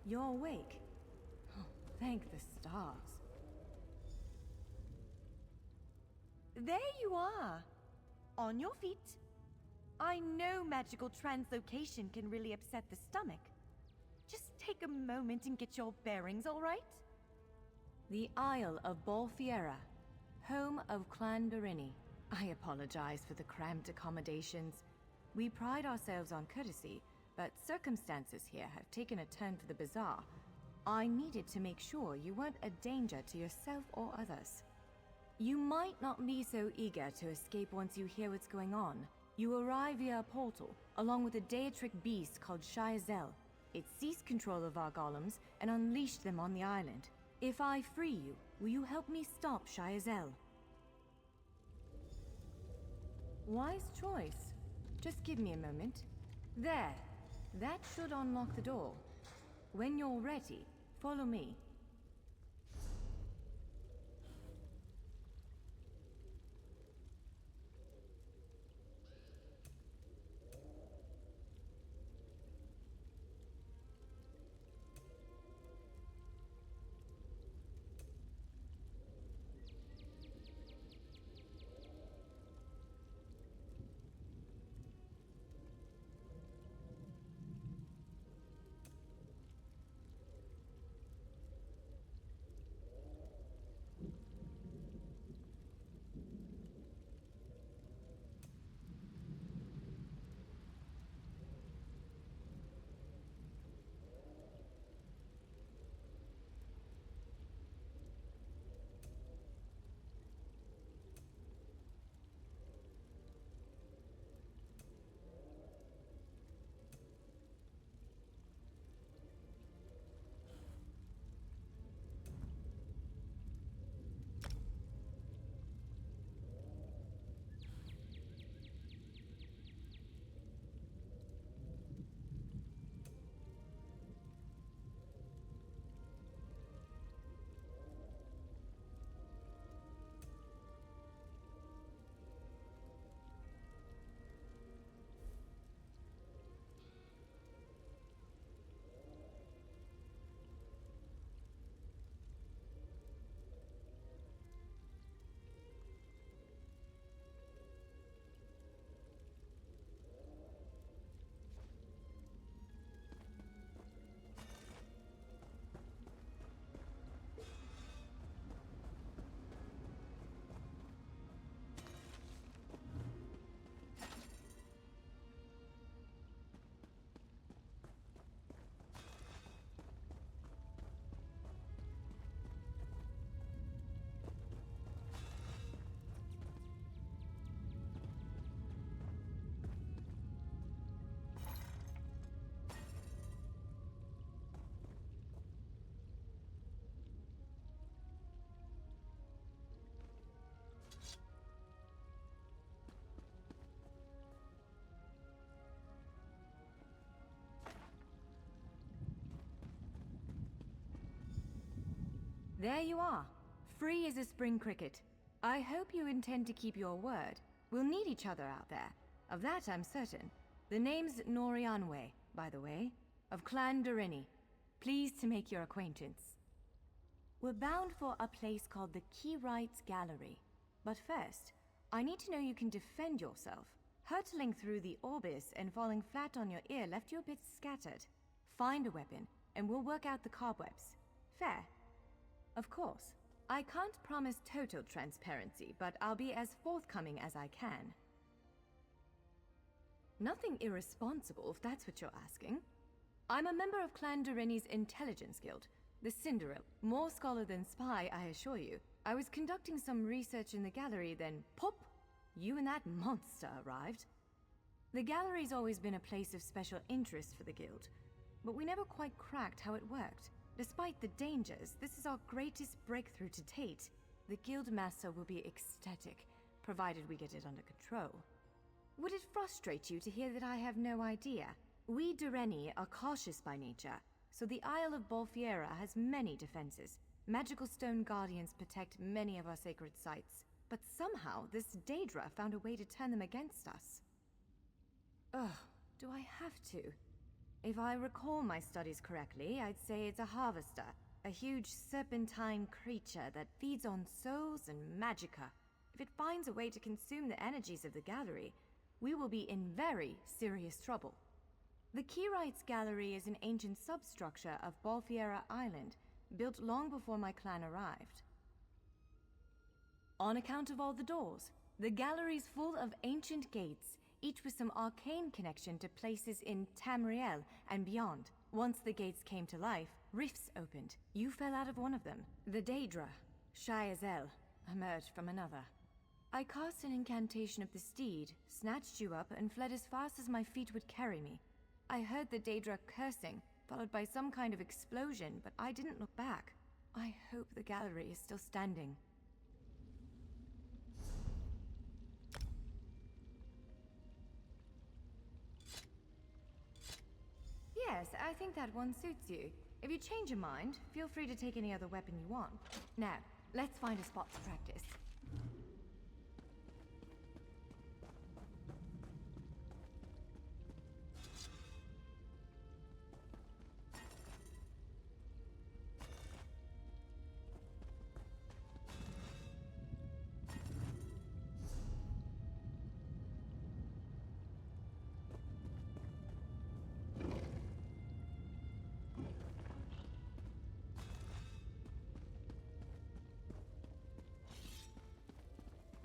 You're awake. Oh, thank the stars. There you are! On your feet. I know magical translocation can really upset the stomach. Just take a moment and get your bearings, all right? The Isle of Bolfiera, home of Clan Berini. I apologize for the cramped accommodations. We pride ourselves on courtesy, but circumstances here have taken a turn for the bizarre. I needed to make sure you weren't a danger to yourself or others. You might not be so eager to escape once you hear what's going on. You arrive via a portal, along with a deitric beast called Shayazel. It seized control of our golems and unleashed them on the island. If I free you, will you help me stop Shayazel? Wise choice. Just give me a moment. There. That should unlock the door. When you're ready, follow me. There you are, free as a spring cricket. I hope you intend to keep your word. We'll need each other out there. Of that I'm certain. The name's Norianwe, by the way, of Clan Berini. Pleased to make your acquaintance. We're bound for a place called the Key Rights Gallery. But first, I need to know you can defend yourself. Hurtling through the Orbis and falling flat on your ear left you a bit scattered. Find a weapon, and we'll work out the cobwebs. Fair? Of course. I can't promise total transparency, but I'll be as forthcoming as I can. Nothing irresponsible, if that's what you're asking. I'm a member of Clan Dorini's Intelligence Guild, the Cinderella. More scholar than spy, I assure you. I was conducting some research in the gallery, then pop! You and that monster arrived. The gallery's always been a place of special interest for the guild, but we never quite cracked how it worked. Despite the dangers, this is our greatest breakthrough to date. The Guildmaster will be ecstatic, provided we get it under control. Would it frustrate you to hear that I have no idea? We Doreni are cautious by nature, so the Isle of Bolfiera has many defenses. Magical stone guardians protect many of our sacred sites, but somehow this Daedra found a way to turn them against us. Ugh, do I have to? If I recall my studies correctly, I'd say it's a harvester. A huge serpentine creature that feeds on souls and magicka. If it finds a way to consume the energies of the gallery, we will be in very serious trouble. The Keyrites Gallery is an ancient substructure of Balfiera Island, built long before my clan arrived. On account of all the doors, the gallery's full of ancient gates, each with some arcane connection to places in Tamriel and beyond. Once the gates came to life, rifts opened. You fell out of one of them. The Daedra, Shayazel, emerged from another. I cast an incantation of the steed, snatched you up, and fled as fast as my feet would carry me. I heard the Daedra cursing, followed by some kind of explosion, but I didn't look back. I hope the gallery is still standing. Yes, I think that one suits you. If you change your mind, feel free to take any other weapon you want. Now, let's find a spot to practice.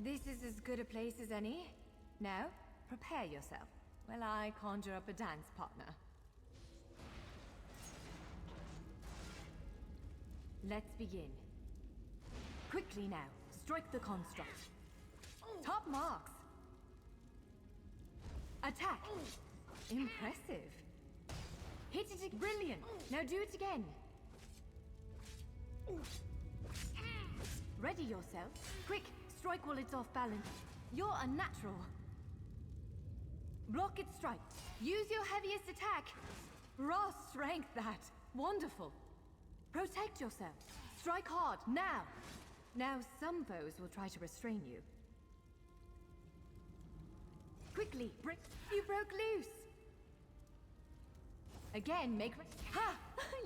This is as good a place as any. Now, prepare yourself while I conjure up a dance partner. Let's begin. Quickly now, strike the construct. Top marks. Attack. Impressive. Hit it. Brilliant. Now do it again. Ready yourself. Quick. Strike while it's off balance. You're unnatural. Block its strike. Use your heaviest attack. Raw strength, that. Wonderful. Protect yourself. Strike hard, now. Now some foes will try to restrain you. Quickly, you broke loose. Again, make... Ha!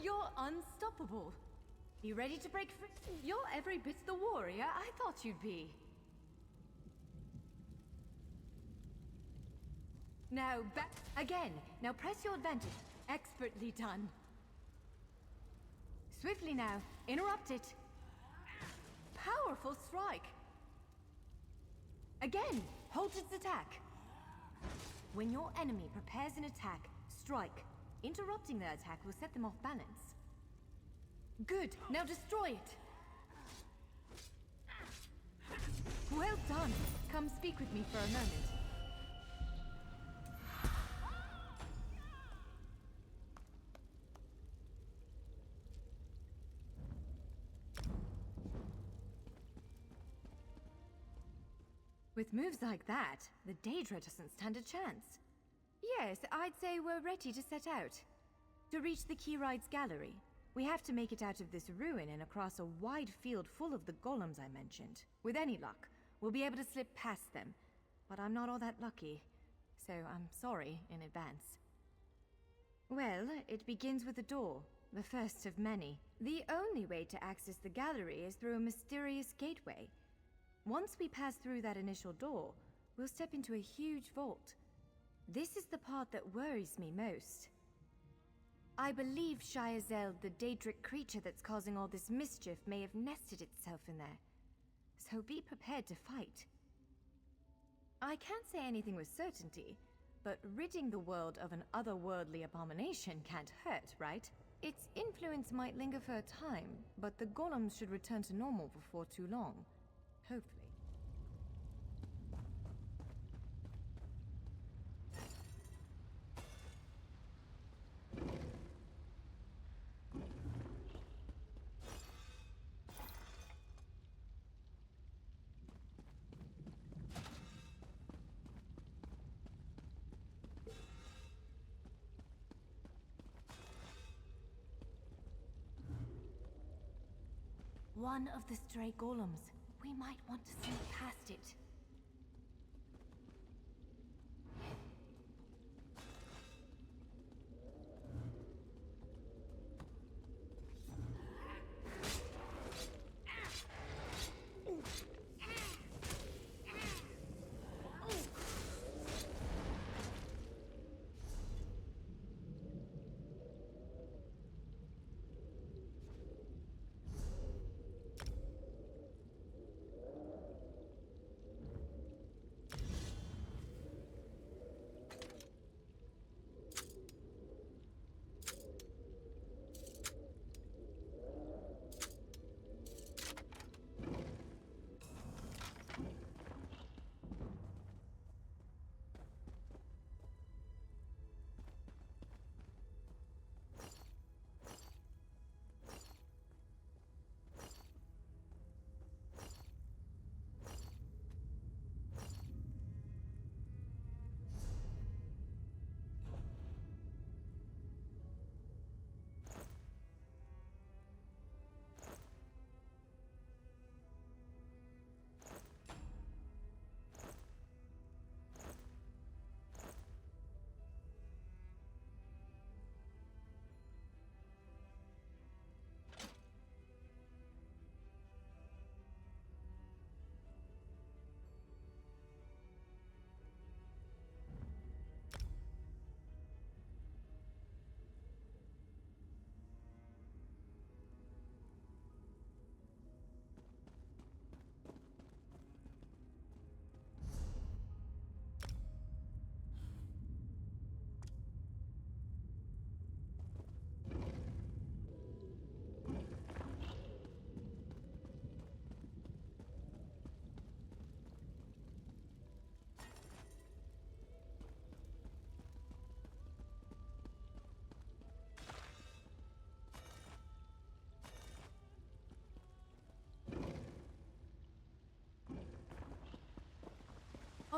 You're unstoppable. You ready to break free? You're every bit the warrior I thought you'd be. Now back again. Now press your advantage. Expertly done. Swiftly now. Interrupt it. Powerful strike. Again. Hold its attack. When your enemy prepares an attack, strike. Interrupting their attack will set them off balance. Good. Now destroy it. Well done. Come speak with me for a moment. With moves like that, the Daedra doesn't stand a chance. Yes, I'd say we're ready to set out. To reach the Keyrites Gallery, we have to make it out of this ruin and across a wide field full of the golems I mentioned. With any luck, we'll be able to slip past them. But I'm not all that lucky, so I'm sorry in advance. Well, it begins with a door, the first of many. The only way to access the gallery is through a mysterious gateway. Once we pass through that initial door, we'll step into a huge vault. This is the part that worries me most. I believe Shayazel, the Daedric creature that's causing all this mischief, may have nested itself in there. So be prepared to fight. I can't say anything with certainty, but ridding the world of an otherworldly abomination can't hurt, right? Its influence might linger for a time, but the golems should return to normal before too long. Hopefully. One of the stray golems. We might want to sneak past it.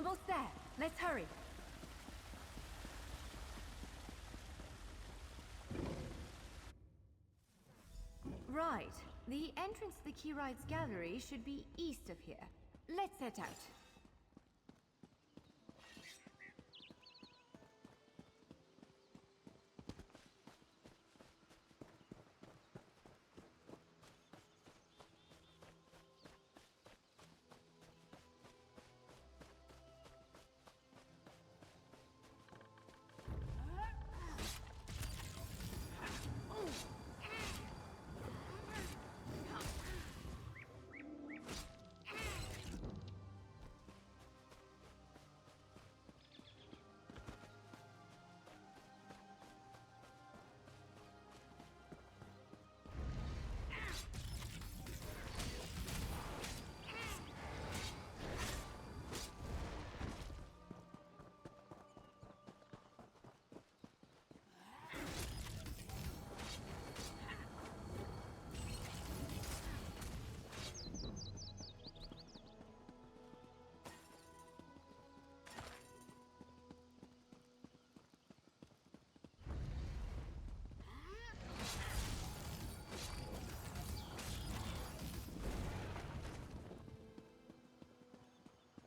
Almost there. Let's hurry. Right. The entrance to the Keyride's gallery should be east of here. Let's set out.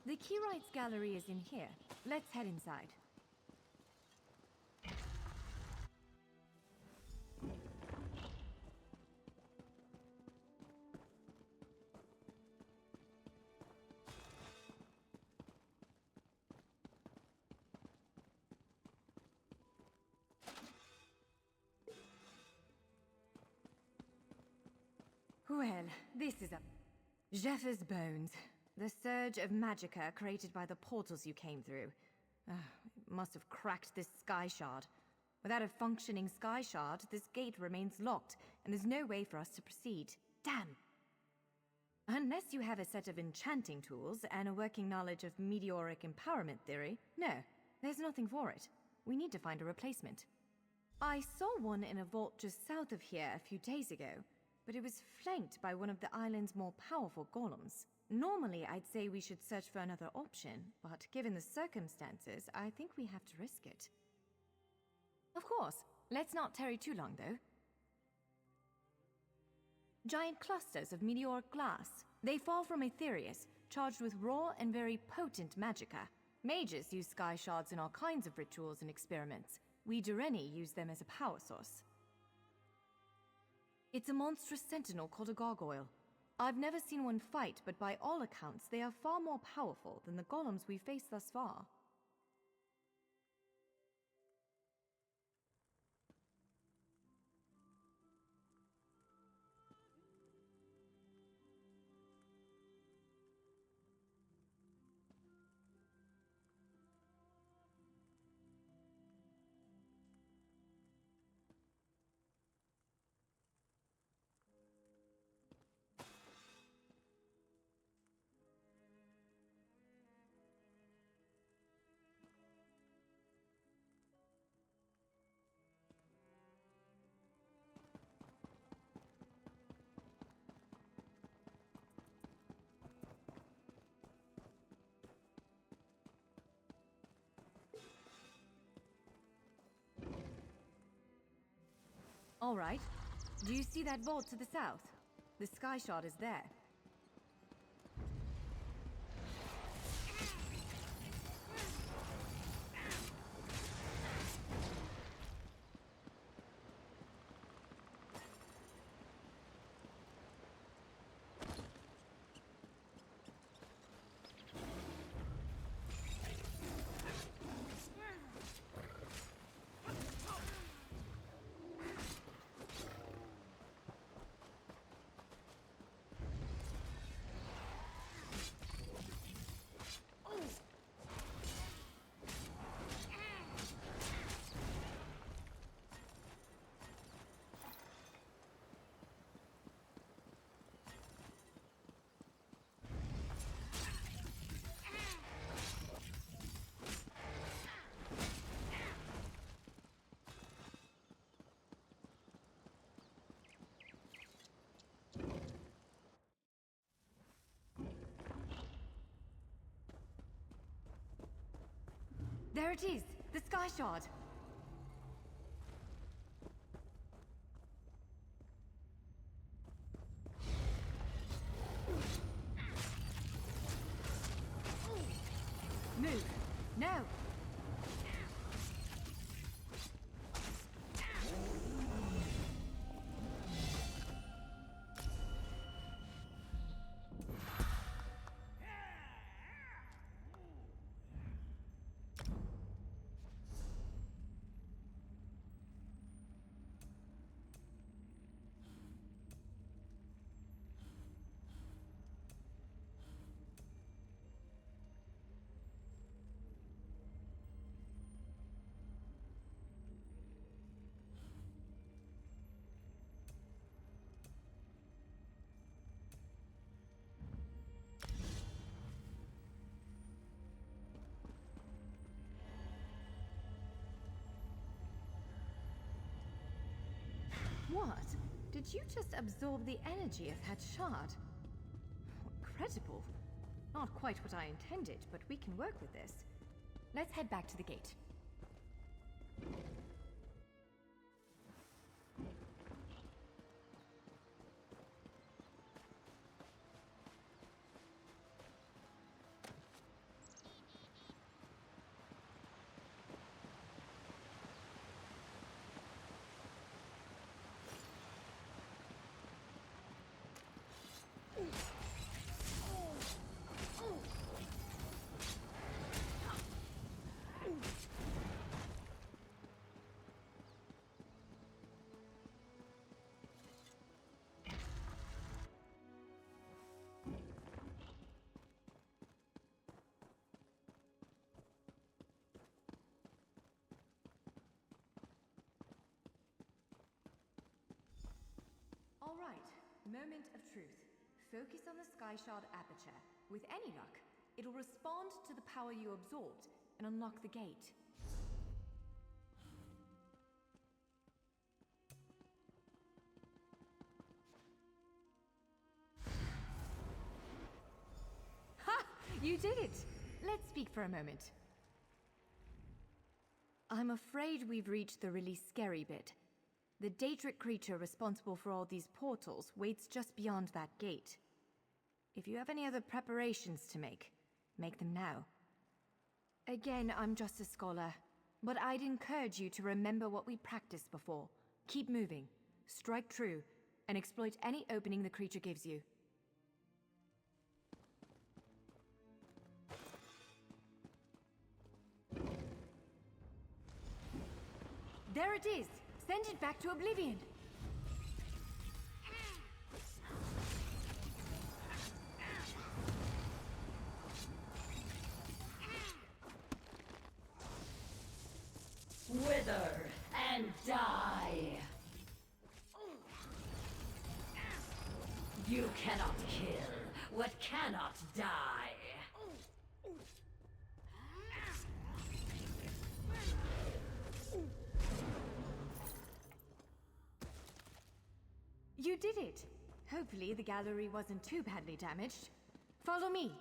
The Keyride's gallery is in here. Let's head inside. Well, this is a... Jeff's bones. The surge of magicka created by the portals you came through. It must have cracked this sky shard. Without a functioning sky shard, this gate remains locked, and there's no way for us to proceed. Damn! Unless you have a set of enchanting tools and a working knowledge of meteoric empowerment theory, no, there's nothing for it. We need to find a replacement. I saw one in a vault just south of here a few days ago, but it was flanked by one of the island's more powerful golems. Normally, I'd say we should search for another option, but given the circumstances, I think we have to risk it. Of course. Let's not tarry too long, though. Giant clusters of meteoric glass. They fall from Aetherius, charged with raw and very potent magicka. Mages use sky shards in all kinds of rituals and experiments. We Dureni use them as a power source. It's a monstrous sentinel called a gargoyle. I've never seen one fight, but by all accounts, they are far more powerful than the golems we've faced thus far. All right. Do you see that vault to the south? The sky shard is there. There it is! The Sky Shard! Move! Now! What? Did you just absorb the energy of that shard? Incredible. Not quite what I intended, but we can work with this. Let's head back to the gate. All right, moment of truth. Focus on the Sky Shard aperture. With any luck, it'll respond to the power you absorbed and unlock the gate. Ha! You did it! Let's speak for a moment. I'm afraid we've reached the really scary bit. The Daedric creature responsible for all these portals waits just beyond that gate. If you have any other preparations to make them now. Again, I'm just a scholar, but I'd encourage you to remember what we practiced before. Keep moving, strike true, and exploit any opening the creature gives you. There it is! Send it back to oblivion! Wither and die! You cannot kill what cannot die! You did it! Hopefully the gallery wasn't too badly damaged. Follow me!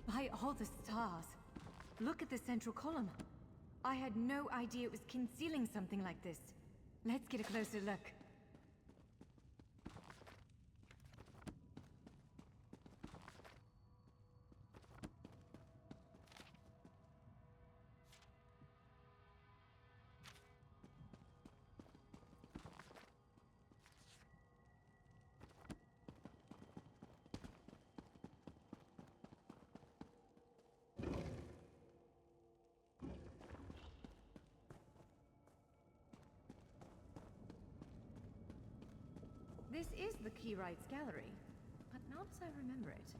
By all the stars! Look at the central column. I had no idea it was concealing something like this. Let's get a closer look. This is the Keyrights Gallery, but not as I remember it.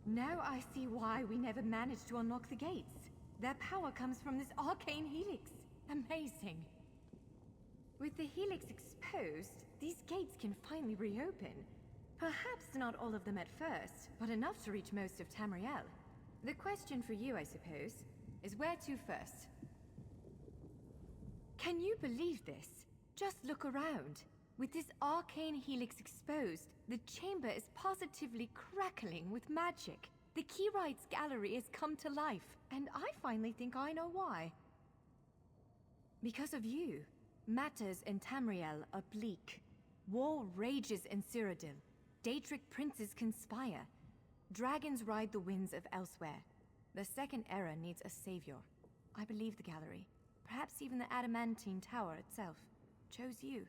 Now I see why we never managed to unlock the gates. Their power comes from this arcane helix. Amazing. With the helix exposed, these gates can finally reopen. Perhaps not all of them at first, but enough to reach most of Tamriel. The question for you, I suppose, is where to first? Can you believe this? Just look around. With this arcane helix exposed, the chamber is positively crackling with magic. The Keyrights Gallery has come to life, and I finally think I know why. Because of you. Matters in Tamriel are bleak. War rages in Cyrodiil. Daedric princes conspire. Dragons ride the winds of elsewhere. The Second Era needs a savior. I believe the gallery, perhaps even the Adamantine Tower itself, chose you.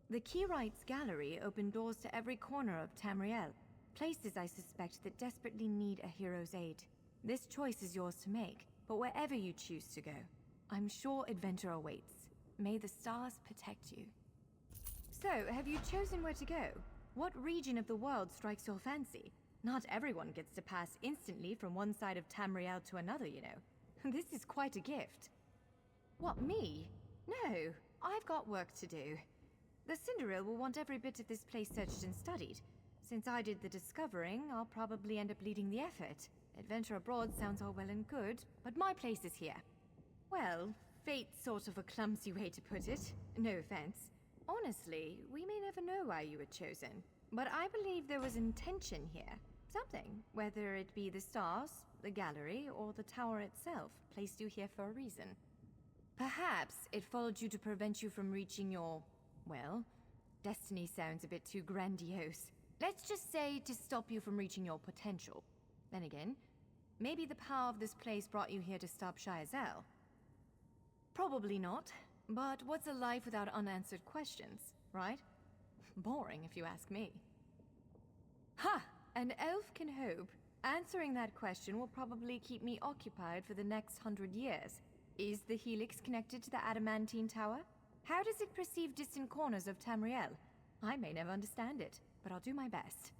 The Keyrights Gallery opened doors to every corner of Tamriel, places I suspect that desperately need a hero's aid. This choice is yours to make, but wherever you choose to go, I'm sure adventure awaits. May the stars protect you. So, have you chosen where to go? What region of the world strikes your fancy? Not everyone gets to pass instantly from one side of Tamriel to another, you know. This is quite a gift. What, me? No, I've got work to do. The Cinderil will want every bit of this place searched and studied. Since I did the discovering, I'll probably end up leading the effort. Adventure abroad sounds all well and good, but my place is here. Well, fate's sort of a clumsy way to put it. No offense. Honestly, we may never know why you were chosen. But I believe there was intention here. Something, whether it be the stars, the gallery, or the tower itself, placed you here for a reason. Perhaps it followed you to prevent you from reaching your, well, destiny sounds a bit too grandiose. Let's just say to stop you from reaching your potential. Then again, maybe the power of this place brought you here to stop Shayazel. Probably not, but what's a life without unanswered questions, right? Boring, if you ask me. Ha! An elf can hope. Answering that question will probably keep me occupied for the next 100 years. Is the Helix connected to the Adamantine Tower? How does it perceive distant corners of Tamriel? I may never understand it, but I'll do my best.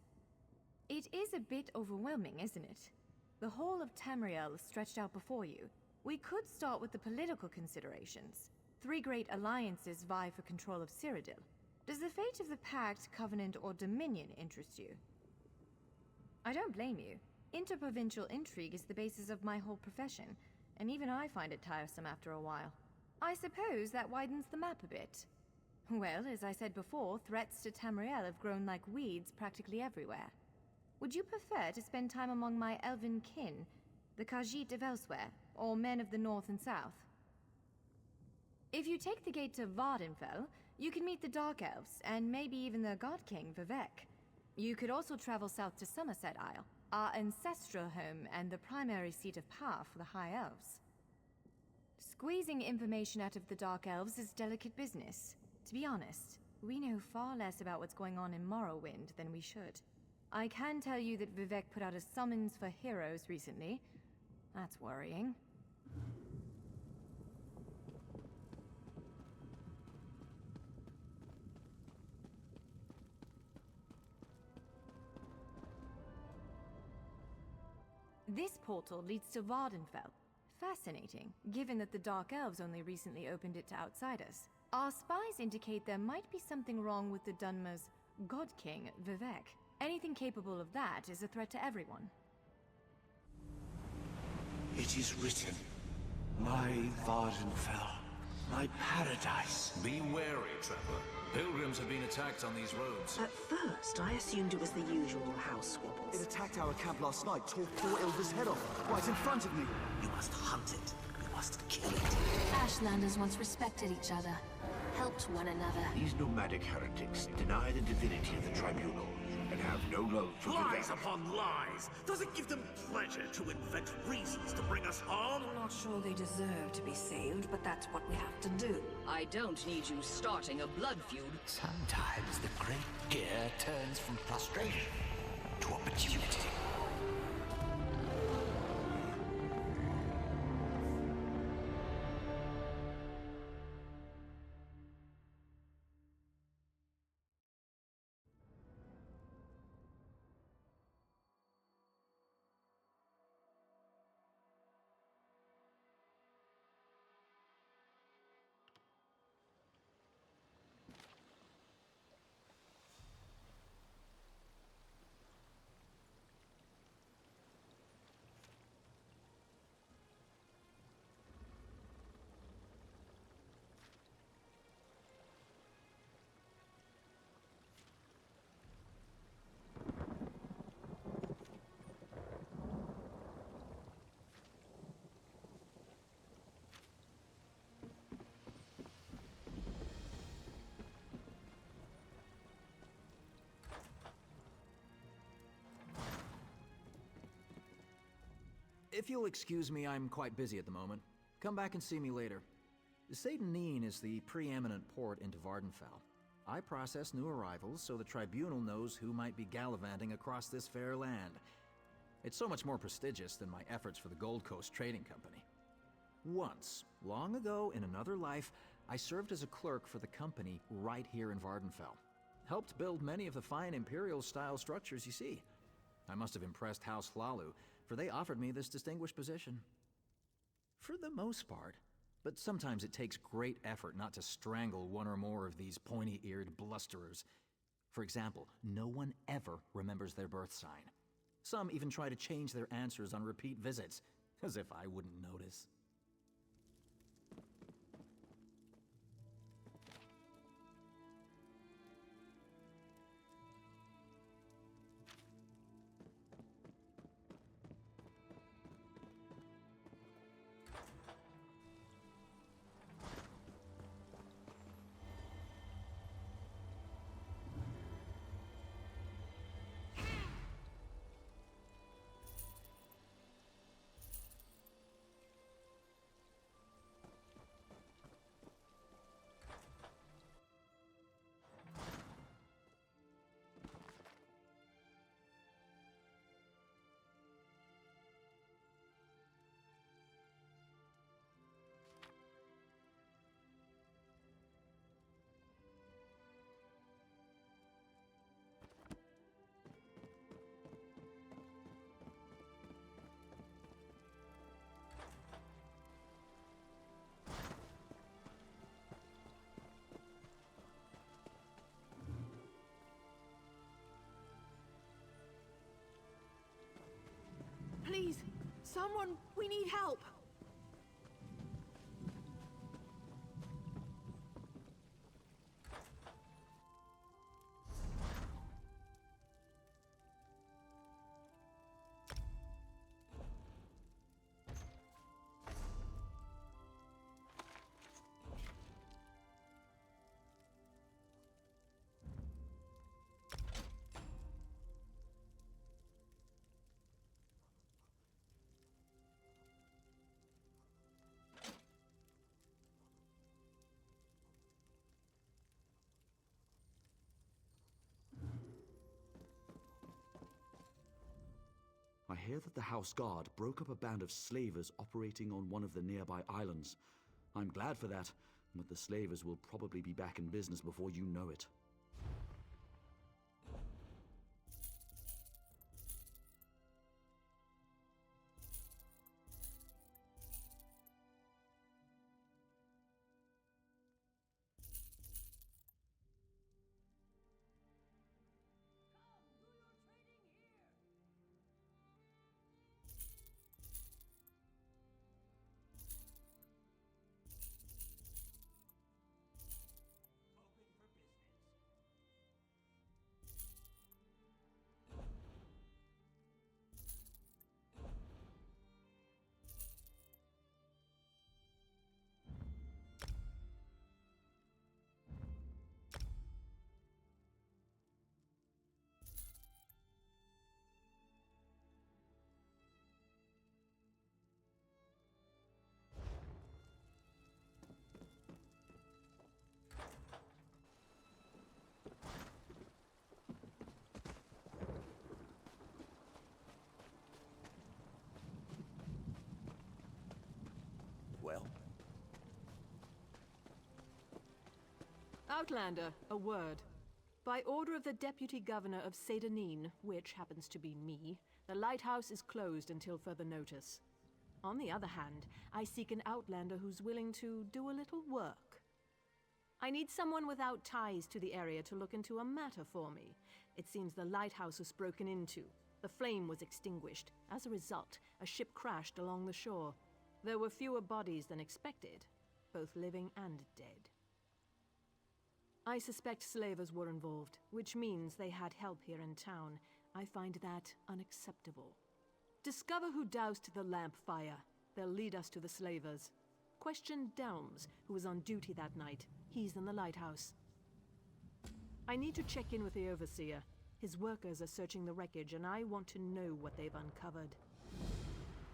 It is a bit overwhelming, isn't it? The whole of Tamriel stretched out before you. We could start with the political considerations. 3 great alliances vie for control of Cyrodiil. Does the fate of the Pact, Covenant, or Dominion interest you? I don't blame you. Interprovincial intrigue is the basis of my whole profession, and even I find it tiresome after a while. I suppose that widens the map a bit. Well, as I said before, threats to Tamriel have grown like weeds practically everywhere. Would you prefer to spend time among my elven kin, the Khajiit of elsewhere, or men of the north and south? If you take the gate to Vvardenfell, you can meet the Dark Elves, and maybe even the God King, Vivek. You could also travel south to Somerset Isle, our ancestral home and the primary seat of power for the High Elves. Squeezing information out of the Dark Elves is delicate business. To be honest, we know far less about what's going on in Morrowind than we should. I can tell you that Vivek put out a summons for heroes recently. That's worrying. This portal leads to Vvardenfell. Fascinating, given that the Dark Elves only recently opened it to outsiders. Our spies indicate there might be something wrong with the Dunmer's God King, Vivek. Anything capable of that is a threat to everyone. It is written, my Vvardenfell, my paradise. Be wary, traveler. Pilgrims have been attacked on these roads. At first, I assumed it was the usual house squabbles. It attacked our camp last night, tore poor Ilva's head off, right in front of me. You must hunt it. You must kill it. Ashlanders once respected each other, helped one another. These nomadic heretics deny the divinity of the tribunal and have no love for Lies Vivek. upon lies! Does it give them pleasure to invent reasons to bring us harm? I'm not sure they deserve to be saved, but that's what we have to do. I don't need you starting a blood feud. Sometimes the great gear turns from frustration to opportunity. If you'll excuse me, I'm quite busy at the moment. Come back and see me later. Satanin is the preeminent port into Vvardenfell. I process new arrivals so the Tribunal knows who might be gallivanting across this fair land. It's so much more prestigious than my efforts for the Gold Coast Trading Company. Once, long ago in another life, I served as a clerk for the company right here in Vvardenfell. Helped build many of the fine Imperial-style structures you see. I must have impressed House Hlalu, for they offered me this distinguished position. For the most part, but sometimes it takes great effort not to strangle one or more of these pointy-eared blusterers. For example, no one ever remembers their birth sign. Some even try to change their answers on repeat visits, as if I wouldn't notice. Please, someone, we need help. I hear that the House Guard broke up a band of slavers operating on one of the nearby islands. I'm glad for that, but the slavers will probably be back in business before you know it. Well, Outlander, a word. By order of the Deputy Governor of Satanin, which happens to be me, the lighthouse is closed until further notice. On the other hand, I seek an Outlander who's willing to do a little work. I need someone without ties to the area to look into a matter for me. It seems the lighthouse was broken into. The flame was extinguished. As a result, a ship crashed along the shore. There were fewer bodies than expected, both living and dead. I suspect slavers were involved, which means they had help here in town. I find that unacceptable. Discover who doused the lamp fire. They'll lead us to the slavers. Question Delms, who was on duty that night. He's in the lighthouse. I need to check in with the Overseer. His workers are searching the wreckage, and I want to know what they've uncovered.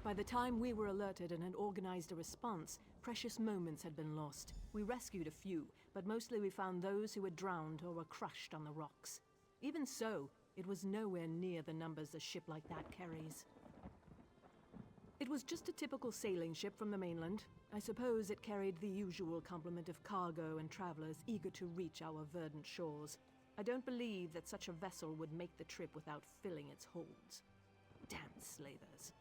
By the time we were alerted and had organized a response, precious moments had been lost. We rescued a few, but mostly we found those who had drowned or were crushed on the rocks. Even so, it was nowhere near the numbers a ship like that carries. It was just a typical sailing ship from the mainland. I suppose it carried the usual complement of cargo and travelers eager to reach our verdant shores. I don't believe that such a vessel would make the trip without filling its holds. Damn slavers.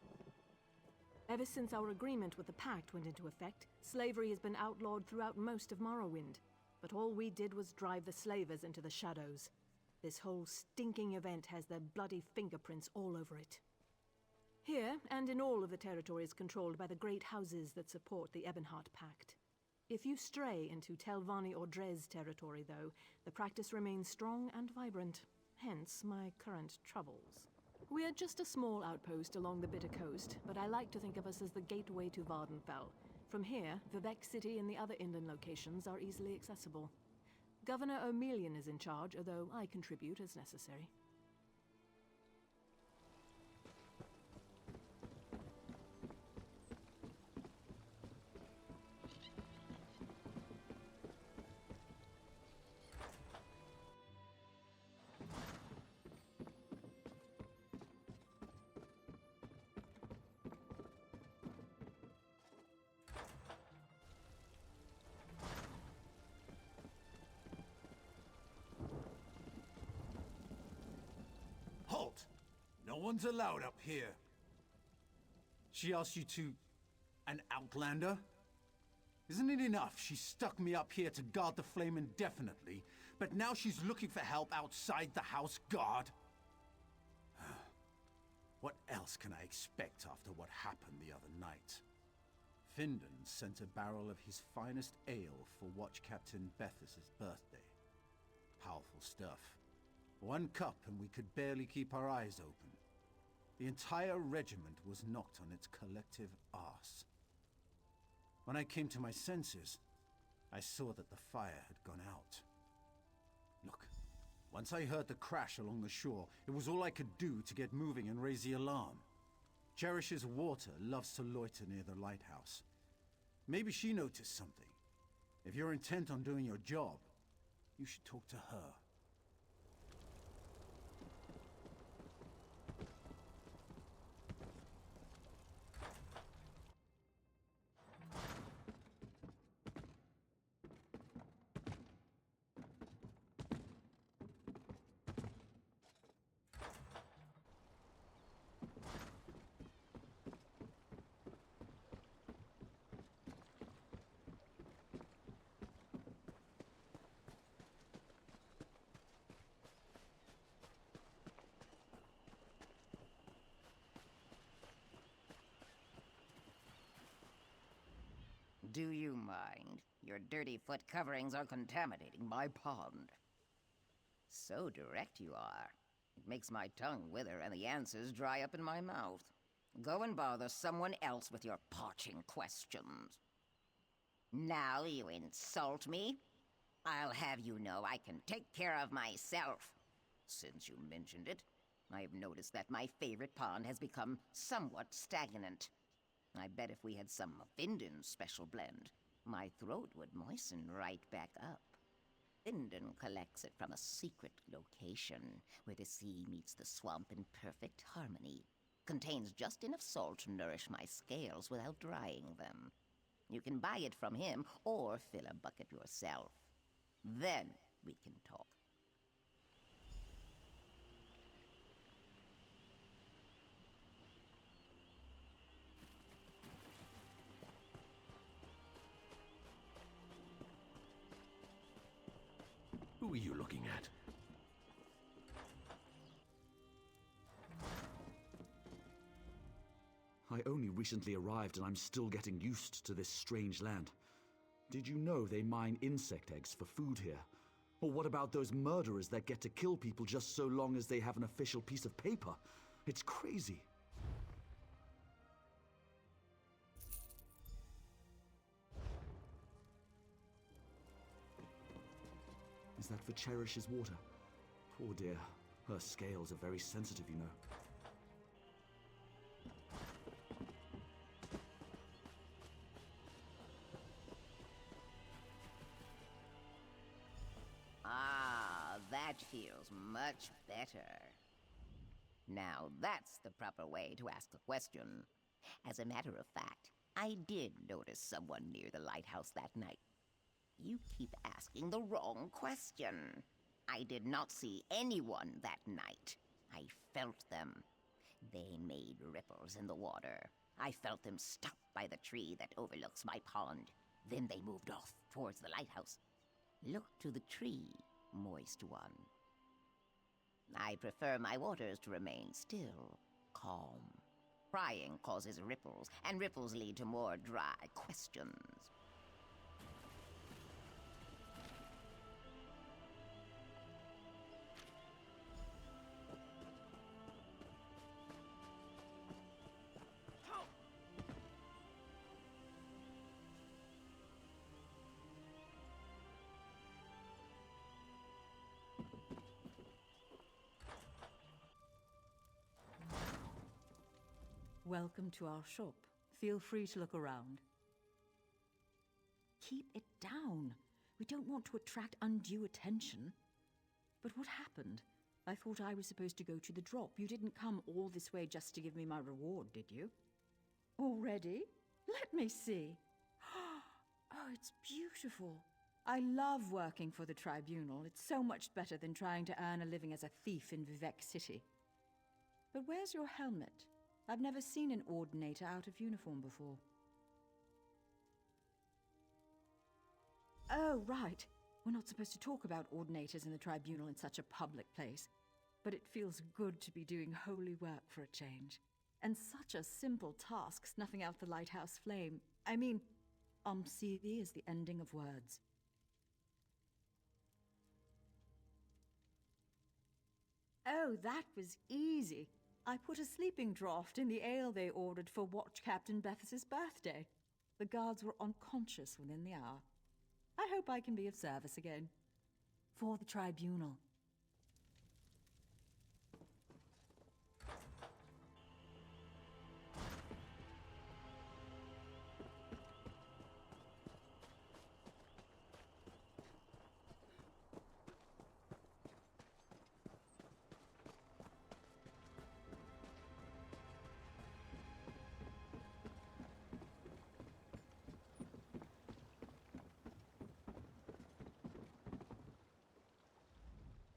Ever since our agreement with the Pact went into effect, slavery has been outlawed throughout most of Morrowind. But all we did was drive the slavers into the shadows. This whole stinking event has their bloody fingerprints all over it. Here, and in all of the territories controlled by the great houses that support the Ebonheart Pact. If you stray into Telvanni or Dres territory, though, the practice remains strong and vibrant, hence my current troubles. We're just a small outpost along the Bitter Coast, but I like to think of us as the gateway to Vvardenfell. From here, Vivec City and the other inland locations are easily accessible. Governor O'Melian is in charge, although I contribute as necessary. Halt! No one's allowed up here. She asked you to... an outlander? Isn't it enough she stuck me up here to guard the flame indefinitely, but now she's looking for help outside the house guard? What else can I expect after what happened the other night? Findon sent a barrel of his finest ale for Watch Captain Bethes's birthday. Powerful stuff. One cup and we could barely keep our eyes open. The entire regiment was knocked on its collective arse. When I came to my senses, I saw that the fire had gone out. Look, once I heard the crash along the shore, it was all I could do to get moving and raise the alarm. Cherish's water loves to loiter near the lighthouse. Maybe she noticed something. If you're intent on doing your job, you should talk to her. Do you mind? Your dirty foot coverings are contaminating my pond. So direct you are. It makes my tongue wither and the answers dry up in my mouth. Go and bother someone else with your parching questions. Now you insult me? I'll have you know I can take care of myself. Since you mentioned it, I've noticed that my favorite pond has become somewhat stagnant. I bet if we had some Findon special blend, my throat would moisten right back up. Findon collects it from a secret location where the sea meets the swamp in perfect harmony. Contains just enough salt to nourish my scales without drying them. You can buy it from him or fill a bucket yourself. Then we can talk. Who are you looking at? I only recently arrived and I'm still getting used to this strange land. Did you know they mine insect eggs for food here? Or what about those murderers that get to kill people just so long as they have an official piece of paper? It's crazy. Is that for Cherish's water? Poor dear. Her scales are very sensitive, you know. That feels much better. Now that's the proper way to ask a question. As a matter of fact, I did notice someone near the lighthouse that night. You keep asking the wrong question. I did not see anyone that night. I felt them. They made ripples in the water. I felt them stop by the tree that overlooks my pond. Then they moved off towards the lighthouse. Look to the tree, moist one. I prefer my waters to remain still, calm. Prying causes ripples, and ripples lead to more dry questions. Welcome to our shop. Feel free to look around. Keep it down. We don't want to attract undue attention. But what happened? I thought I was supposed to go to the drop. You didn't come all this way just to give me my reward, did you? Already? Let me see. Oh, it's beautiful. I love working for the Tribunal. It's so much better than trying to earn a living as a thief in Vivec City. But where's your helmet? I've never seen an Ordinator out of uniform before. Oh, right. We're not supposed to talk about Ordinators in the Tribunal in such a public place. But it feels good to be doing holy work for a change. And such a simple task, snuffing out the lighthouse flame. I mean, Omsithi is the ending of words. Oh, that was easy. I put a sleeping draught in the ale they ordered for Watch Captain Bethes's birthday. The guards were unconscious within the hour. I hope I can be of service again. For the Tribunal.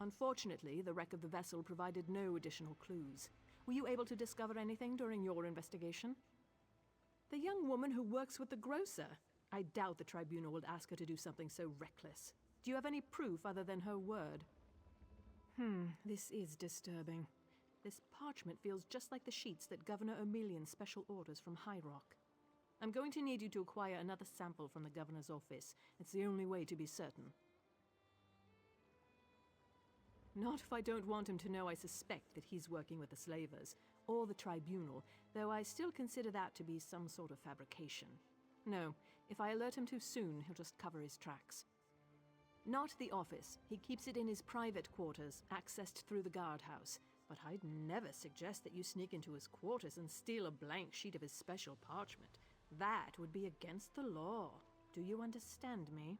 Unfortunately, the wreck of the vessel provided no additional clues. Were you able to discover anything during your investigation? The young woman who works with the grocer. I doubt the Tribunal would ask her to do something so reckless. Do you have any proof other than her word? This is disturbing. This parchment feels just like the sheets that Governor O'Melian's special orders from High Rock. I'm going to need you to acquire another sample from the Governor's office. It's the only way to be certain. Not if I don't want him to know I suspect that he's working with the slavers, or the Tribunal, though I still consider that to be some sort of fabrication. No, if I alert him too soon, he'll just cover his tracks. Not the office. He keeps it in his private quarters, accessed through the guardhouse. But I'd never suggest that you sneak into his quarters and steal a blank sheet of his special parchment. That would be against the law. Do you understand me?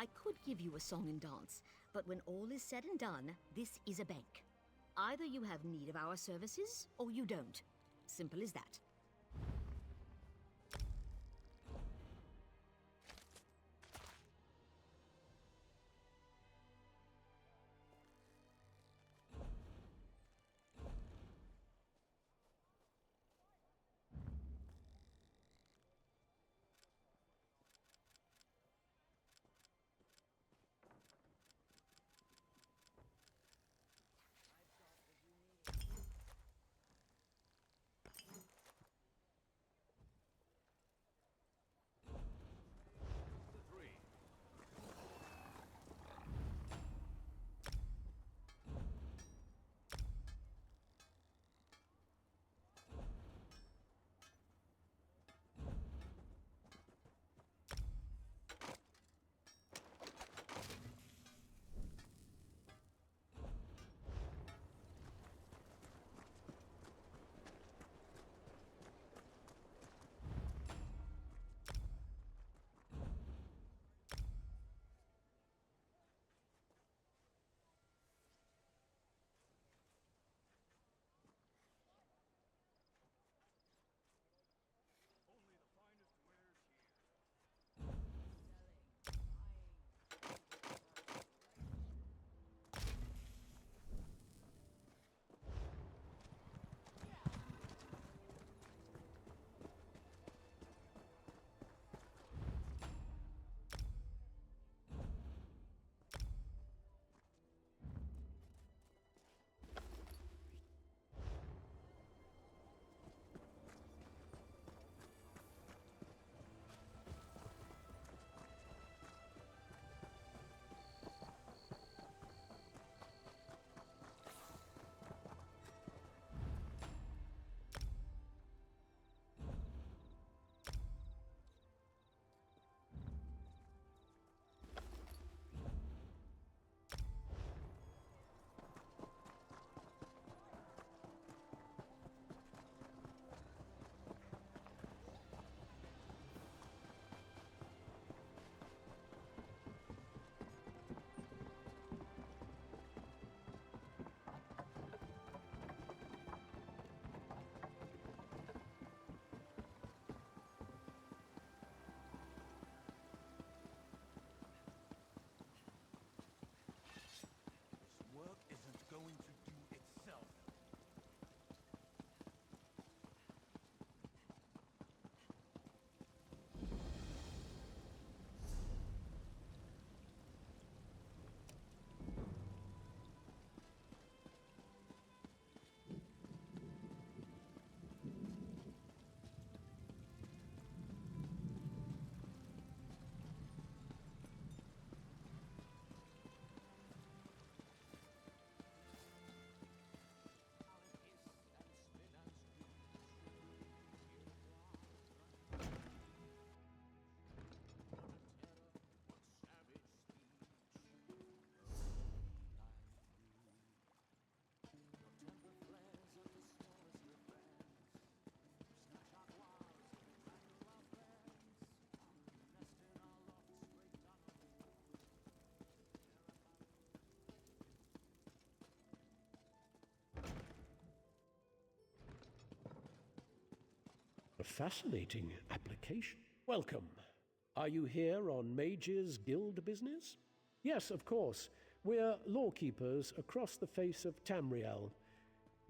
I could give you a song and dance, but when all is said and done, this is a bank. Either you have need of our services, or you don't. Simple as that. A fascinating application. Welcome. Are you here on Mage's Guild business? Yes, of course. We're lawkeepers across the face of Tamriel.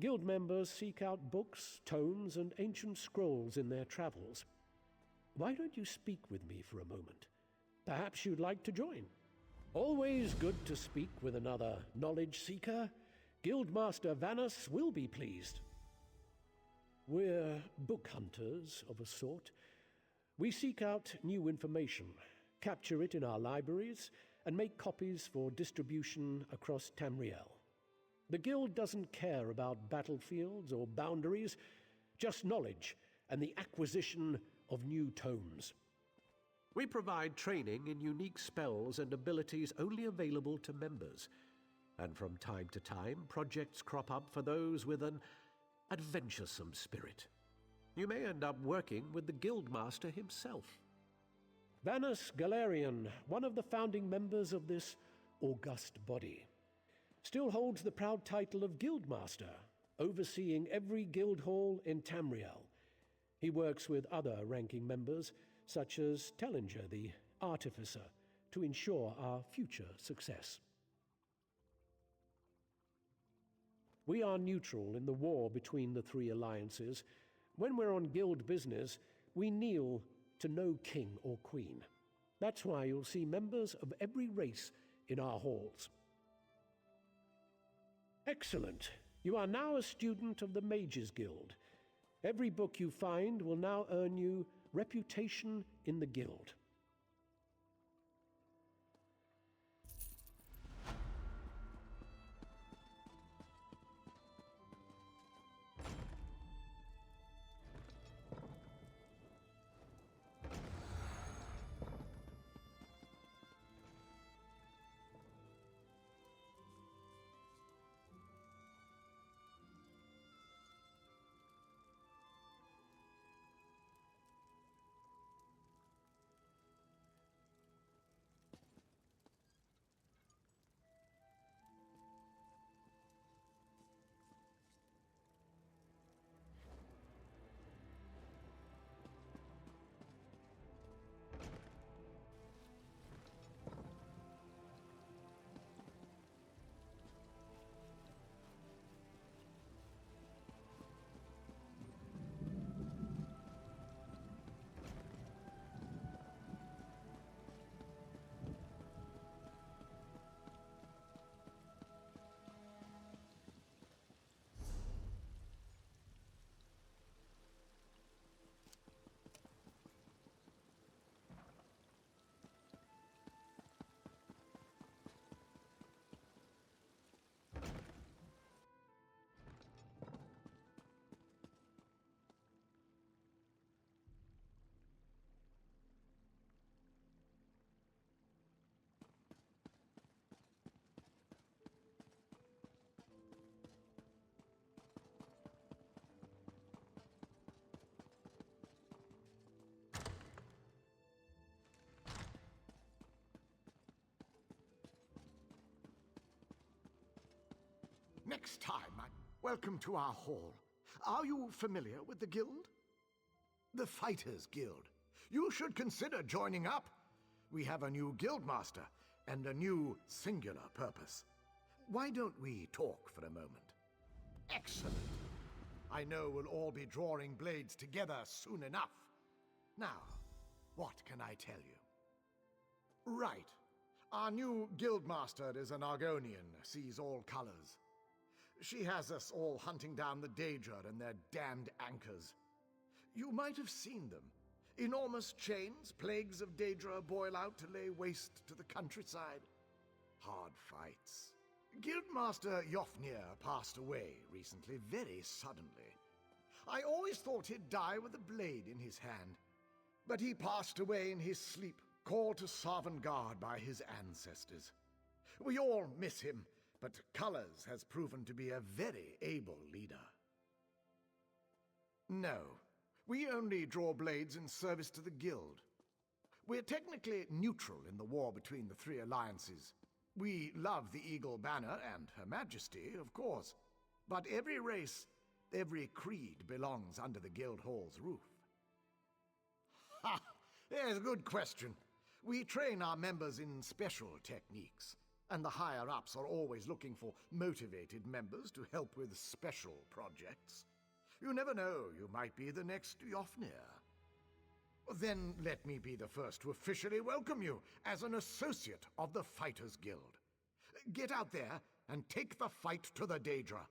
Guild members seek out books, tomes, and ancient scrolls in their travels. Why don't you speak with me for a moment? Perhaps you'd like to join. Always good to speak with another knowledge seeker. Guildmaster Vanus will be pleased. We're book hunters of a sort. We seek out new information, capture it in our libraries, and make copies for distribution across Tamriel. The Guild doesn't care about battlefields or boundaries, just knowledge and the acquisition of new tomes. We provide training in unique spells and abilities only available to members. And from time to time, projects crop up for those with an adventuresome spirit. You may end up working with the Guildmaster himself. Vanus Galerian, one of the founding members of this august body, still holds the proud title of Guildmaster, overseeing every guild hall in Tamriel. He works with other ranking members, such as Tellinger, the Artificer, to ensure our future success. We are neutral in the war between the three alliances. When we're on guild business, we kneel to no king or queen. That's why you'll see members of every race in our halls. Excellent. You are now a student of the Mages Guild. Every book you find will now earn you reputation in the guild. Next time, welcome to our hall. Are you familiar with the guild? The Fighters Guild. You should consider joining up. We have a new guildmaster and a new singular purpose. Why don't we talk for a moment? Excellent. I know we'll all be drawing blades together soon enough. Now, what can I tell you? Right. Our new guildmaster is an Argonian, sees all colors. She has us all hunting down the Daedra and their damned anchors. You might have seen them. Enormous chains, plagues of Daedra boil out to lay waste to the countryside. Hard fights. Guildmaster Jofnir passed away recently, very suddenly. I always thought he'd die with a blade in his hand. But he passed away in his sleep, called to Sovngarde by his ancestors. We all miss him, but Colors has proven to be a very able leader. No, we only draw blades in service to the guild. We're technically neutral in the war between the three alliances. We love the Eagle Banner and Her Majesty, of course. But every race, every creed belongs under the guild hall's roof. Ha! There's a good question. We train our members in special techniques, and the higher-ups are always looking for motivated members to help with special projects. You never know, you might be the next Jofnir. Then let me be the first to officially welcome you as an associate of the Fighters Guild. Get out there and take the fight to the Daedra.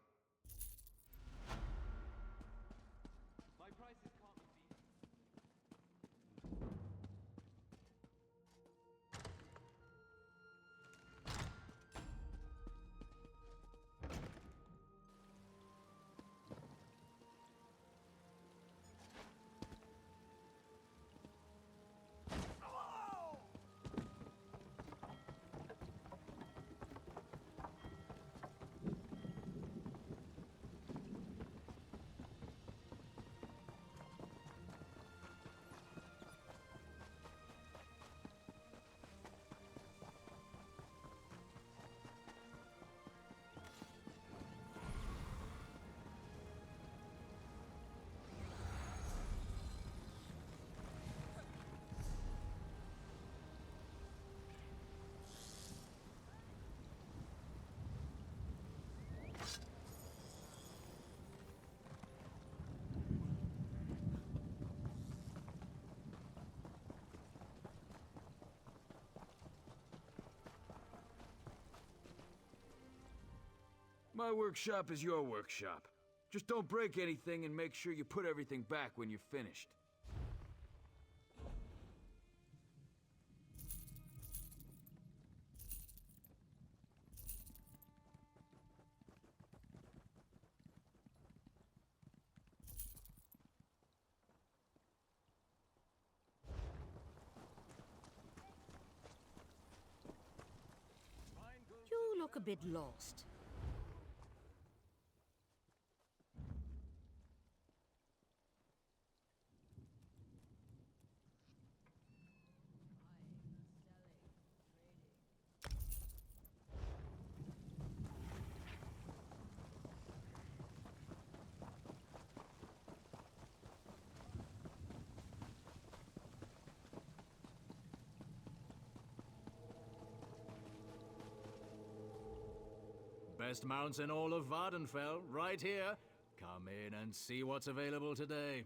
My workshop is your workshop. Just don't break anything and make sure you put everything back when you're finished. You look a bit lost. Best mounts in all of Vvardenfell, right here. Come in and see what's available today.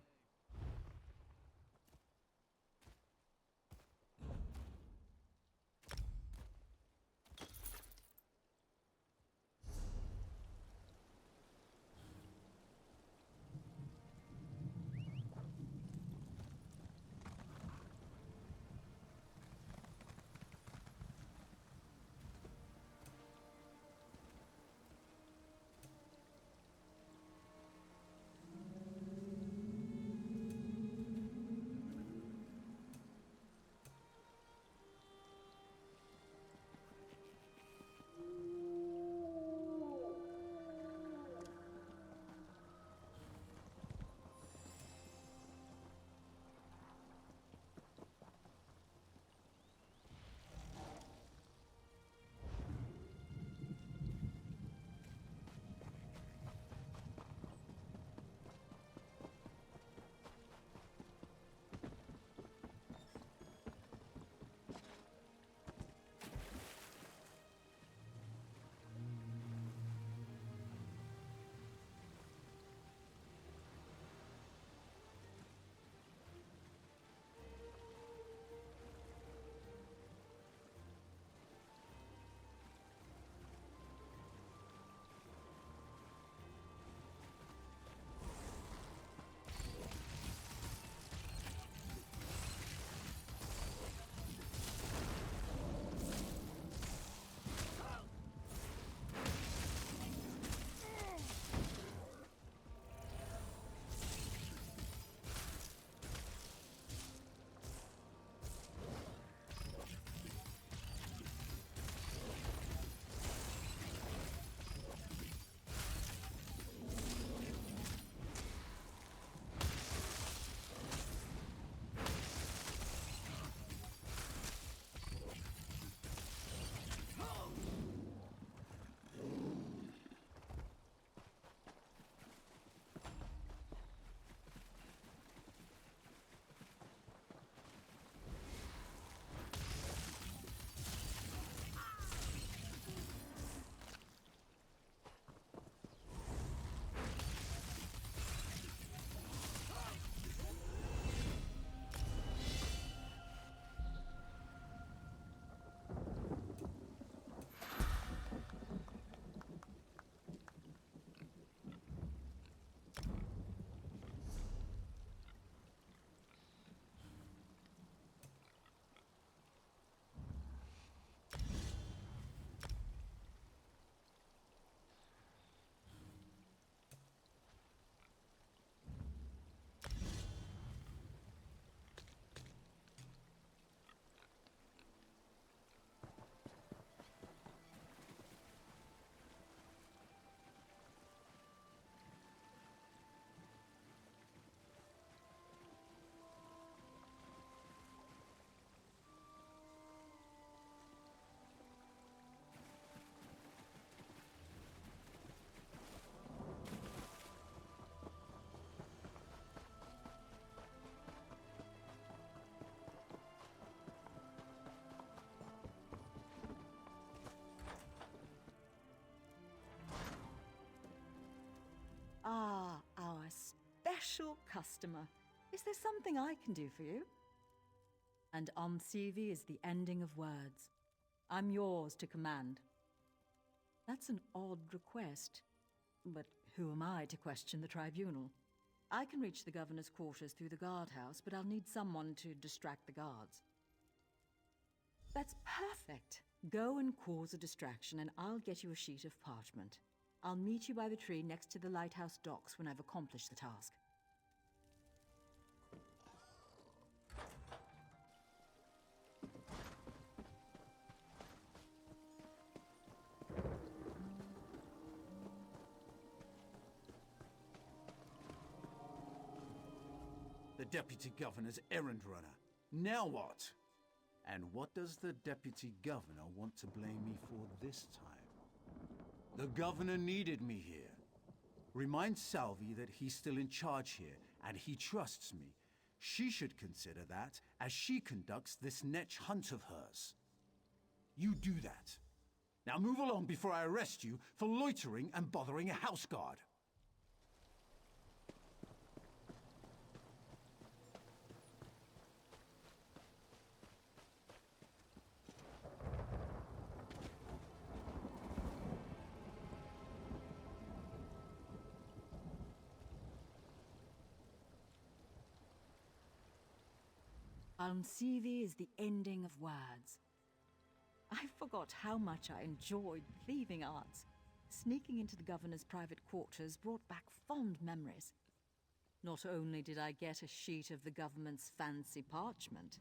Ah, our special customer. Is there something I can do for you? And Omsivi is the ending of words. I'm yours to command. That's an odd request. But who am I to question the tribunal? I can reach the governor's quarters through the guardhouse, but I'll need someone to distract the guards. That's perfect. Go and cause a distraction, and I'll get you a sheet of parchment. I'll meet you by the tree next to the lighthouse docks when I've accomplished the task. The Deputy Governor's errand runner. Now what? And what does the Deputy Governor want to blame me for this time? The Governor needed me here. Remind Salvi that he's still in charge here, and he trusts me. She should consider that as she conducts this netch hunt of hers. You do that. Now move along before I arrest you for loitering and bothering a house guard. Almsivi is the ending of words. I forgot how much I enjoyed thieving arts. Sneaking into the governor's private quarters brought back fond memories. Not only did I get a sheet of the government's fancy parchment,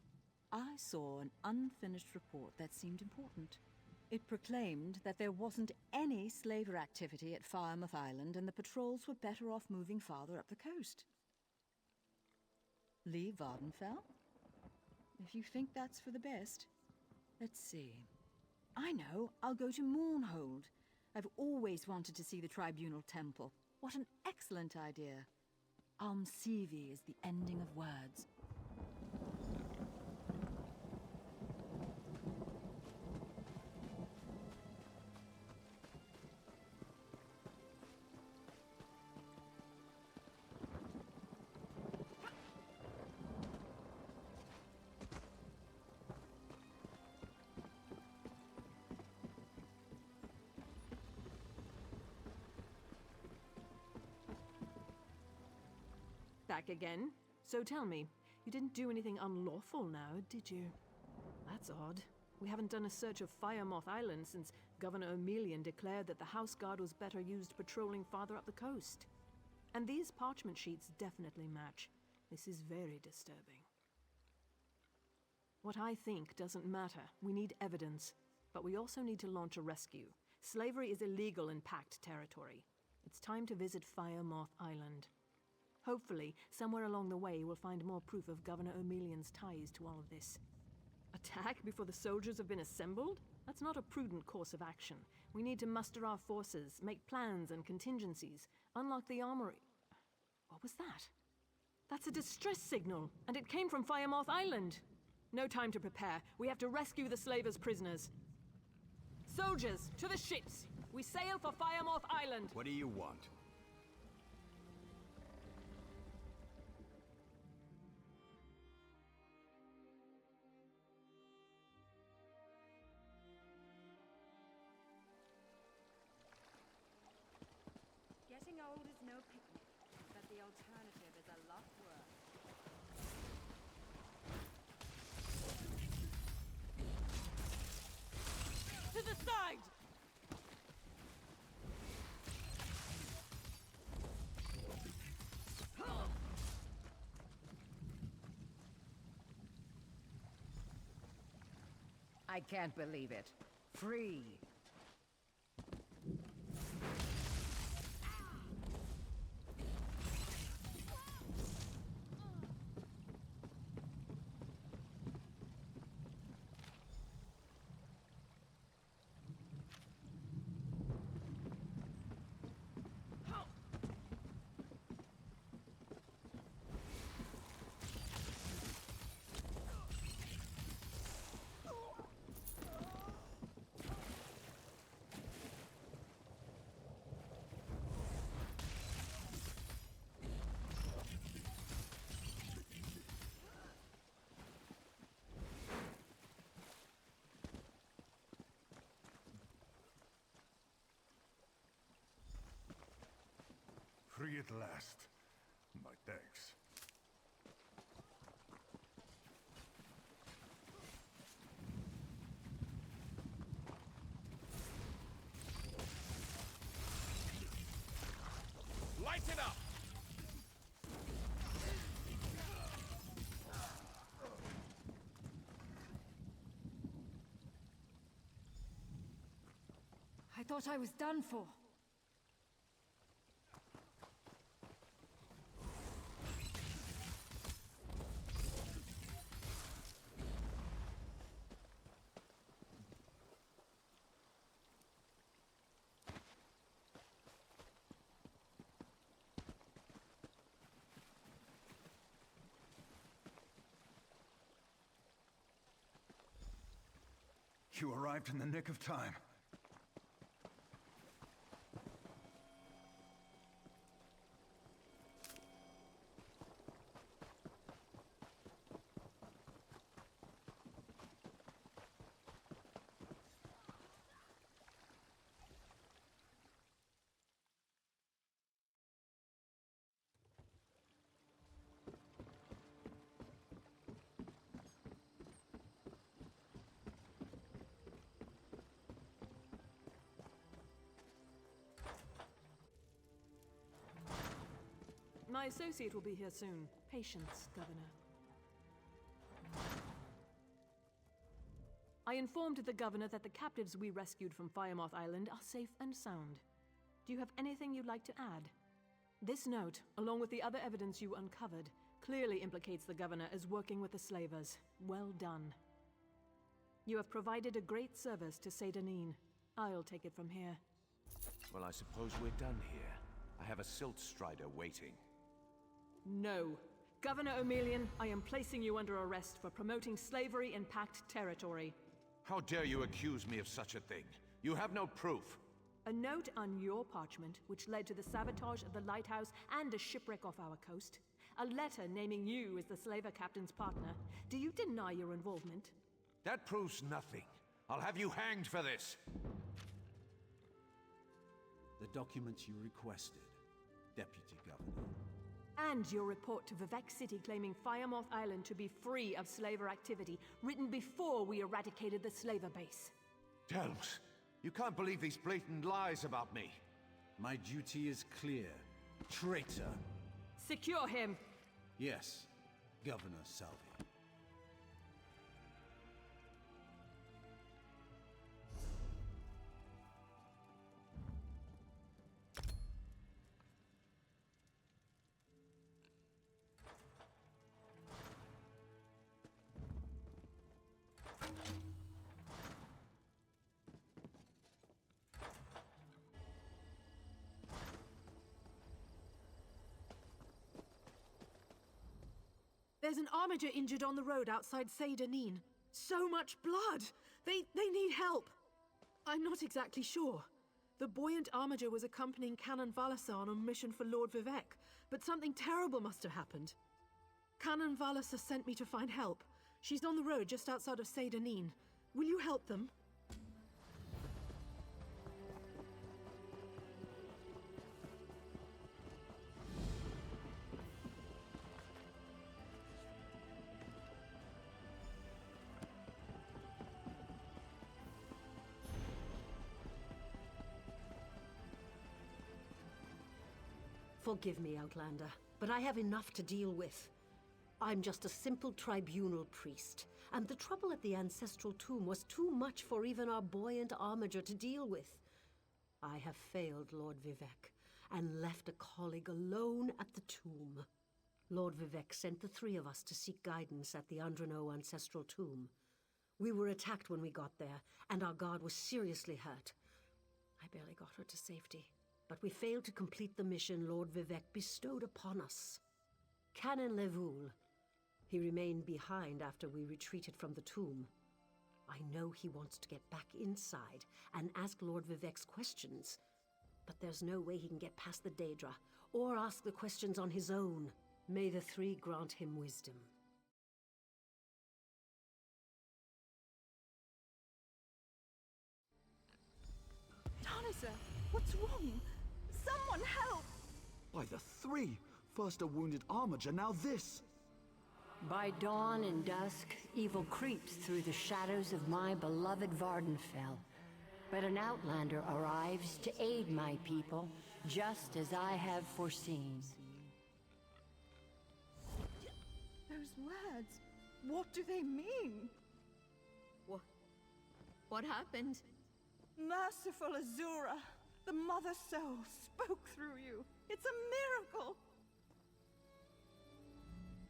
I saw an unfinished report that seemed important. It proclaimed that there wasn't any slaver activity at Firemouth Island and the patrols were better off moving farther up the coast. Leave Vvardenfell? If you think that's for the best. Let's see. I know, I'll go to Mournhold. I've always wanted to see the Tribunal Temple. What an excellent idea. Almsivi is the ending of words. Back again? So tell me, you didn't do anything unlawful now, did you? That's odd. We haven't done a search of Firemoth Island since Governor Emelian declared that the House Guard was better used patrolling farther up the coast. And these parchment sheets definitely match. This is very disturbing. What I think doesn't matter. We need evidence. But we also need to launch a rescue. Slavery is illegal in Pact territory. It's time to visit Firemoth Island. Hopefully, somewhere along the way, we'll find more proof of Governor Emelian's ties to all of this. Attack before the soldiers have been assembled? That's not a prudent course of action. We need to muster our forces, make plans and contingencies, unlock the armory. What was that? That's a distress signal, and it came from Firemoth Island. No time to prepare. We have to rescue the slavers' prisoners. Soldiers, to the ships! We sail for Firemoth Island! What do you want? Getting old is no picnic, but the alternative is a lot worse. To the side! I can't believe it. Free! Free at last. My thanks. Light it up! I thought I was done for. You arrived in the nick of time. My associate will be here soon. Patience, Governor. I informed the Governor that the captives we rescued from Firemoth Island are safe and sound. Do you have anything you'd like to add? This note, along with the other evidence you uncovered, clearly implicates the Governor as working with the slavers. Well done. You have provided a great service to Seydanine. I'll take it from here. Well, I suppose we're done here. I have a silt strider waiting. No. Governor O'Melian, I am placing you under arrest for promoting slavery in Pact territory. How dare you accuse me of such a thing? You have no proof. A note on your parchment, which led to the sabotage of the lighthouse and a shipwreck off our coast. A letter naming you as the slaver captain's partner. Do you deny your involvement? That proves nothing. I'll have you hanged for this. The documents you requested, Deputy Governor. And your report to Vivek City claiming Firemoth Island to be free of slaver activity, written before we eradicated the slaver base. Delms, you can't believe these blatant lies about me. My duty is clear. Traitor! Secure him! Yes, Governor Salvi. There's an armiger injured on the road outside Seydanine. So much blood! They need help! I'm not exactly sure. The buoyant armiger was accompanying Canon Valasa on a mission for Lord Vivek, but something terrible must have happened. Canon Valasa sent me to find help. She's on the road just outside of Seydanine. Will you help them? Forgive me, Outlander, but I have enough to deal with. I'm just a simple tribunal priest, and the trouble at the ancestral tomb was too much for even our buoyant armiger to deal with. I have failed Lord Vivek, and left a colleague alone at the tomb. Lord Vivek sent the three of us to seek guidance at the Andrano ancestral tomb. We were attacked when we got there, and our guard was seriously hurt. I barely got her to safety. But we failed to complete the mission Lord Vivek bestowed upon us. Canon Levoul. He remained behind after we retreated from the tomb. I know he wants to get back inside and ask Lord Vivek's questions, but there's no way he can get past the Daedra, or ask the questions on his own. May the three grant him wisdom. Tanisa, what's wrong? Someone help! Why, the three! First a wounded armiger, now this! By dawn and dusk, evil creeps through the shadows of my beloved Vvardenfell. But an outlander arrives to aid my people, just as I have foreseen. Those words, what do they mean? What happened? Merciful Azura, the Mother Soul spoke through you. It's a miracle!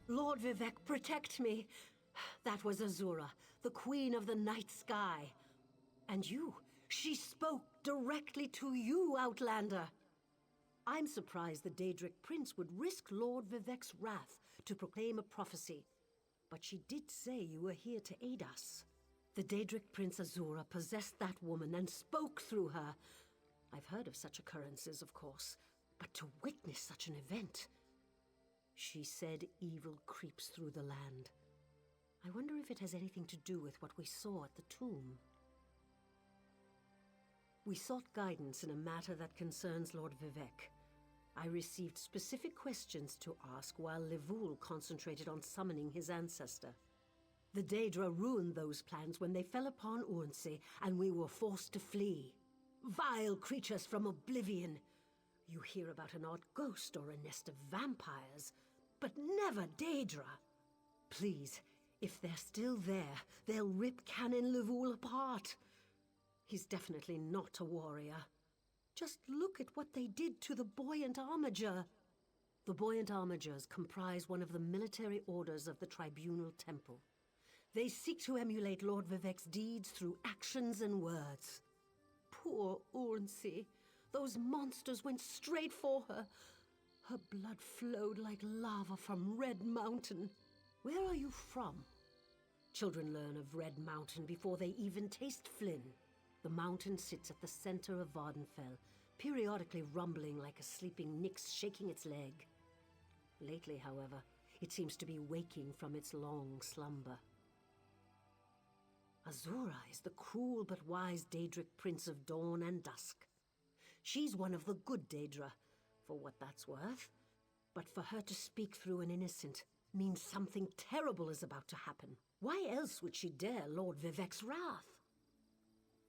Lord Vivek, protect me. That was Azura, the Queen of the Night Sky. And you, she spoke directly to you, Outlander. I'm surprised the Daedric Prince would risk Lord Vivek's wrath to proclaim a prophecy. But she did say you were here to aid us. The Daedric Prince Azura possessed that woman and spoke through her. I've heard of such occurrences, of course, but to witness such an event... She said evil creeps through the land. I wonder if it has anything to do with what we saw at the tomb. We sought guidance in a matter that concerns Lord Vivek. I received specific questions to ask while Levoul concentrated on summoning his ancestor. The Daedra ruined those plans when they fell upon Urnsey, and we were forced to flee. Vile creatures from oblivion! You hear about an odd ghost or a nest of vampires, but never Daedra. Please, if they're still there, they'll rip Canon Levoul apart. He's definitely not a warrior. Just look at what they did to the Buoyant Armiger. The Buoyant Armigers comprise one of the military orders of the Tribunal Temple. They seek to emulate Lord Vivek's deeds through actions and words. Poor Urnsey. Those monsters went straight for her. Her blood flowed like lava from Red Mountain. Where are you from? Children learn of Red Mountain before they even taste Flynn. The mountain sits at the center of Vvardenfell, periodically rumbling like a sleeping Nyx shaking its leg. Lately, however, it seems to be waking from its long slumber. Azura is the cruel but wise Daedric Prince of Dawn and Dusk. She's one of the good Daedra, for what that's worth. But for her to speak through an innocent means something terrible is about to happen. Why else would she dare Lord Vivek's wrath?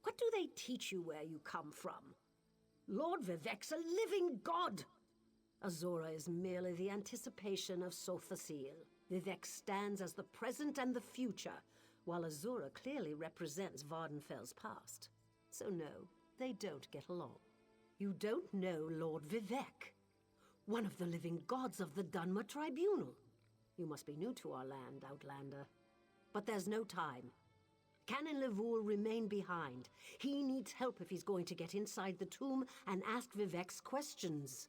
What do they teach you where you come from? Lord Vivek's a living god! Azura is merely the anticipation of Sothasil. Vivek stands as the present and the future, while Azura clearly represents Vvardenfell's past. So no, they don't get along. You don't know Lord Vivek, one of the living gods of the Dunmer Tribunal. You must be new to our land, Outlander. But there's no time. Canon Levoul remain behind. He needs help if he's going to get inside the tomb and ask Vivek's questions.